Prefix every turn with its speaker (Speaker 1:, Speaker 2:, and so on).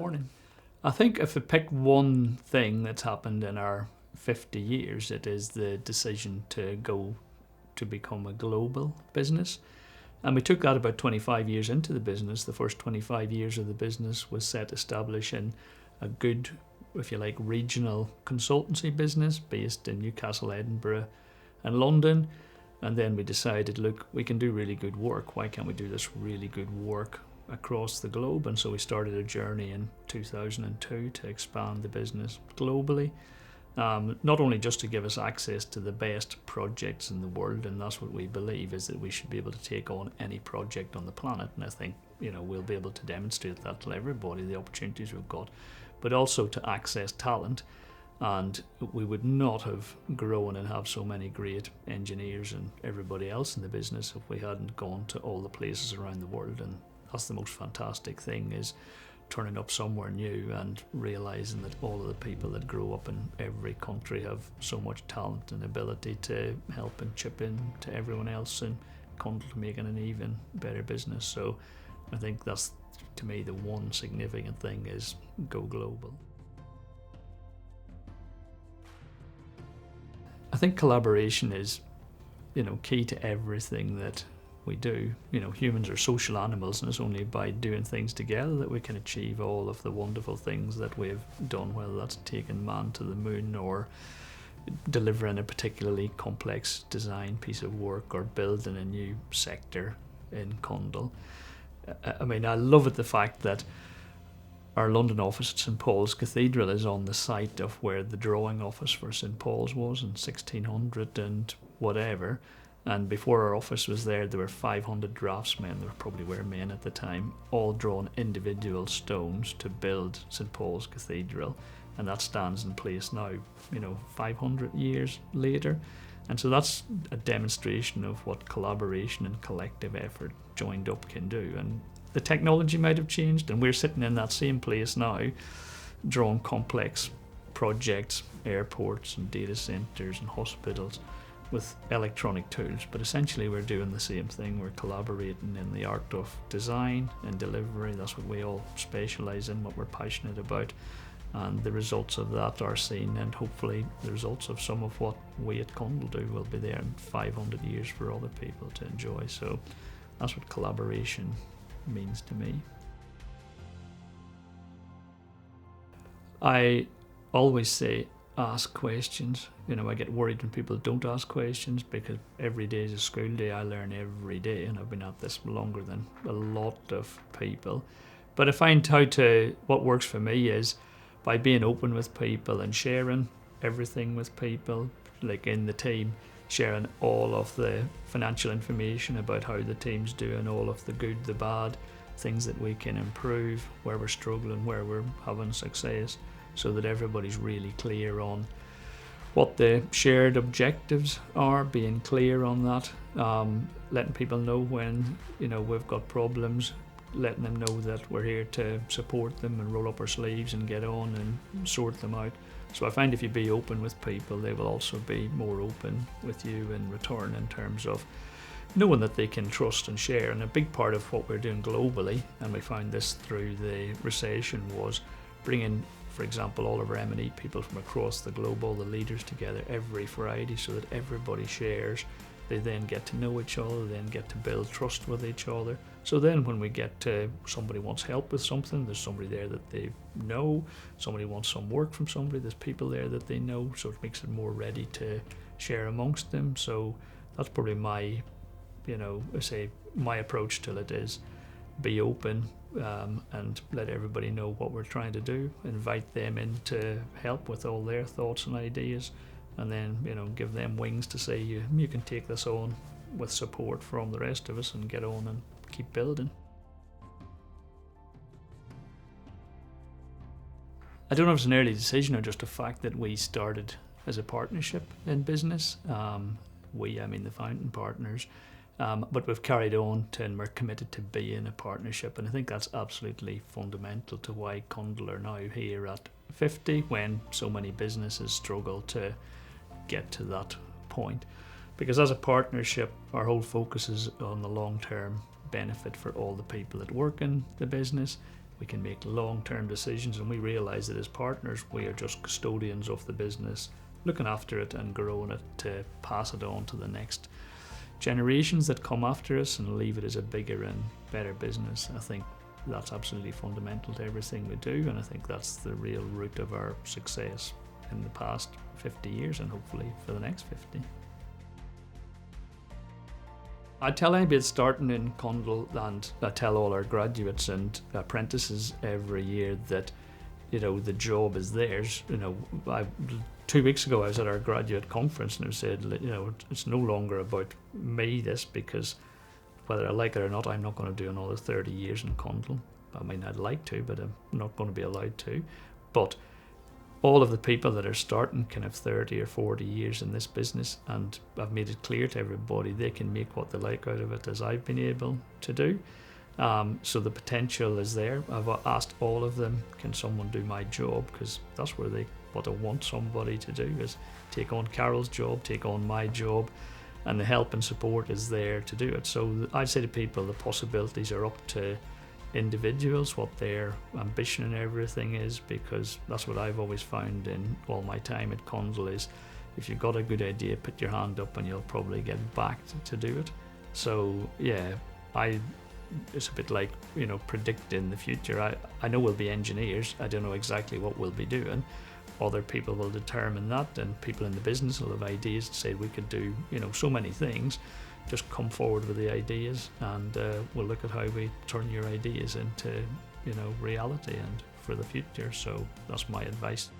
Speaker 1: morning. I think if I pick one thing that's happened in our 50 years, it is the decision to go to become a global business. And we took that about 25 years into the business. The first 25 years of the business was set establishing a good, if you like, regional consultancy business based in Newcastle, Edinburgh and London. And then we decided, look, we can do really good work. Why can't we do this really good work across the globe? And so we started a journey in 2002 to expand the business globally. Not only just to give us access to the best projects in the world, and that's what we believe, is that we should be able to take on any project on the planet, and I think we'll be able to demonstrate that to everybody, the opportunities we've got, but also to access talent. And we would not have grown and have so many great engineers and everybody else in the business if we hadn't gone to all the places around the world. And that's the most fantastic thing, is turning up somewhere new and realising that all of the people that grow up in every country have so much talent and ability to help and chip in to everyone else in Cundall to making an even better business. So I think that's, to me, the one significant thing, is go global. I think collaboration is, key to everything that we do. Humans are social animals, and it's only by doing things together that we can achieve all of the wonderful things that we've done, whether that's taking man to the moon or delivering a particularly complex design piece of work or building a new sector in Cundall. I mean, I love it, the fact that our London office at St Paul's Cathedral is on the site of where the drawing office for St Paul's was in 1600 and whatever. And before our office was there were 500 draftsmen, there probably were men at the time, all drawn individual stones to build St Paul's Cathedral. And that stands in place now, 500 years later. And so that's a demonstration of what collaboration and collective effort joined up can do. And the technology might have changed, and we're sitting in that same place now, drawing complex projects, airports and data centres and hospitals, with electronic tools, but essentially we're doing the same thing. We're collaborating in the art of design and delivery. That's what we all specialise in, what we're passionate about, and the results of that are seen, and hopefully the results of some of what we at Cundall do will be there in 500 years for other people to enjoy. So that's what collaboration means to me. I always say, ask questions. I get worried when people don't ask questions, because every day is a school day. I learn every day, and I've been at this longer than a lot of people. But I find what works for me is by being open with people and sharing everything with people, like in the team, sharing all of the financial information about how the team's doing, all of the good, the bad, things that we can improve, where we're struggling, where we're having success, so that everybody's really clear on what the shared objectives are, being clear on that, letting people know when we've got problems, letting them know that we're here to support them and roll up our sleeves and get on and sort them out. So I find if you be open with people, they will also be more open with you in return, in terms of knowing that they can trust and share. And a big part of what we're doing globally, and we found this through the recession, was bringing, for example, all of our M&E people from across the globe, all the leaders together every Friday, so that everybody shares. They then get to know each other, then get to build trust with each other. So then when we get to somebody wants help with something, there's somebody there that they know. Somebody wants some work from somebody, there's people there that they know, so it makes it more ready to share amongst them. So that's probably my approach to it, is be open, and let everybody know what we're trying to do, invite them in to help with all their thoughts and ideas, and then give them wings to say you can take this on with support from the rest of us and get on and keep building. I don't know if it's an early decision or just a fact that we started as a partnership in business. I mean the founding partners. But we've carried on and we're committed to being a partnership, and I think that's absolutely fundamental to why Cundall are now here at 50, when so many businesses struggle to get to that point. Because as a partnership, our whole focus is on the long-term benefit for all the people that work in the business. We can make long-term decisions, and we realise that as partners we are just custodians of the business, looking after it and growing it to pass it on to the next generations that come after us and leave it as a bigger and better business. I think that's absolutely fundamental to everything we do, and I think that's the real root of our success in the past 50 years and hopefully for the next 50. I tell anybody starting in Cundall, and I tell all our graduates and apprentices every year that, the job is theirs. 2 weeks ago I was at our graduate conference and I said, it's no longer about me, this, because whether I like it or not, I'm not going to do another 30 years in Cundall. I mean, I'd like to, but I'm not going to be allowed to. But all of the people that are starting can have 30 or 40 years in this business, and I've made it clear to everybody they can make what they like out of it, as I've been able to do. So the potential is there. I've asked all of them, can someone do my job? Because that's what I want somebody to do, is take on Carol's job, take on my job, and the help and support is there to do it. So I'd say to people, the possibilities are up to individuals, what their ambition and everything is, because that's what I've always found in all my time at Cundall is, if you've got a good idea, put your hand up and you'll probably get backed to do it. So yeah, it's a bit like, predicting the future. I know we'll be engineers. I don't know exactly what we'll be doing. Other people will determine that, and people in the business will have ideas to say we could do, so many things. Just come forward with the ideas, and we'll look at how we turn your ideas into, reality and for the future. So that's my advice.